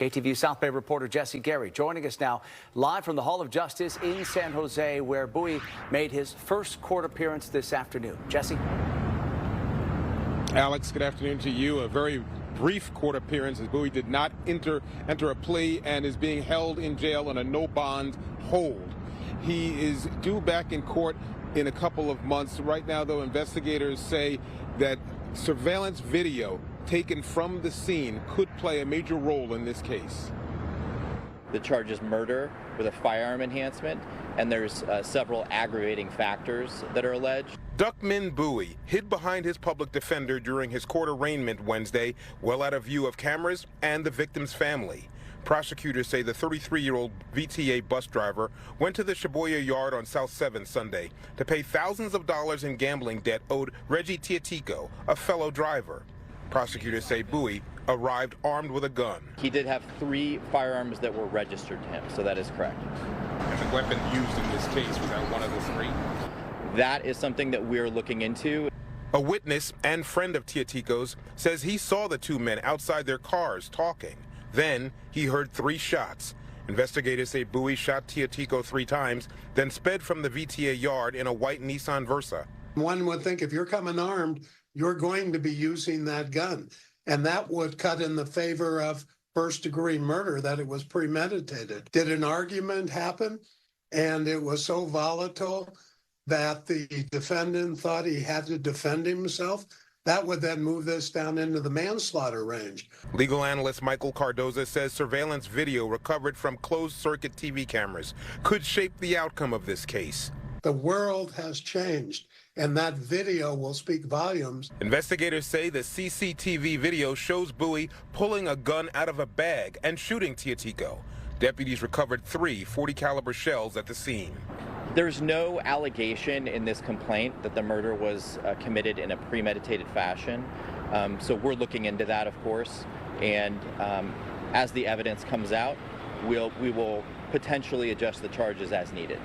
KTVU South Bay reporter Jesse Gary joining us now live from the Hall of Justice in San Jose, where Bowie made his first court appearance this afternoon. Jesse? Alex, good afternoon to you. A very brief court appearance as Bowie did not enter a plea and is being held in jail on a no-bond hold. He is due back in court in a couple of months. Right now, though, investigators say that surveillance video taken from the scene could play a major role in this case. The charge is murder with a firearm enhancement, and there's several aggravating factors that are alleged. Duck Min Bowie hid behind his public defender during his court arraignment Wednesday, well out of view of cameras and the victim's family. Prosecutors say the 33-year-old VTA bus driver went to the Shibuya yard on South 7th Sunday to pay thousands of dollars in gambling debt owed Reggie Tiatico, a fellow driver. Prosecutors say Bowie arrived armed with a gun. He did have 3 firearms that were registered to him, so that is correct. And the weapon used in this case, was that one of the 3? That is something that we're looking into. A witness and friend of Tiatico's says he saw the 2 men outside their cars talking. Then he heard 3 shots. Investigators say Bowie shot Tiatico 3 times, then sped from the VTA yard in a white Nissan Versa. One would think if you're coming armed, you're going to be using that gun. And that would cut in the favor of first-degree murder, that it was premeditated. Did an argument happen and it was so volatile that the defendant thought he had to defend himself? That would then move this down into the manslaughter range. Legal analyst Michael Cardoza says surveillance video recovered from closed-circuit TV cameras could shape the outcome of this case. The world has changed, and that video will speak volumes. Investigators say the CCTV video shows Bowie pulling a gun out of a bag and shooting Tiatico. Deputies recovered 3 .40-caliber shells at the scene. There's no allegation in this complaint that the murder was committed in a premeditated fashion. So we're looking into that, of course, and as the evidence comes out, we will potentially adjust the charges as needed.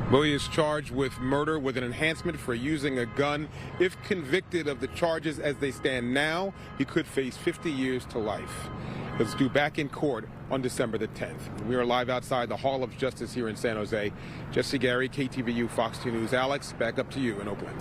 Bowie is charged with murder with an enhancement for using a gun. If convicted of the charges as they stand now, he could face 50 years to life. He's due back in court on December the 10th. We are live outside the Hall of Justice here in San Jose. Jesse Gary, KTVU, Fox 2 News. Alex, back up to you in Oakland.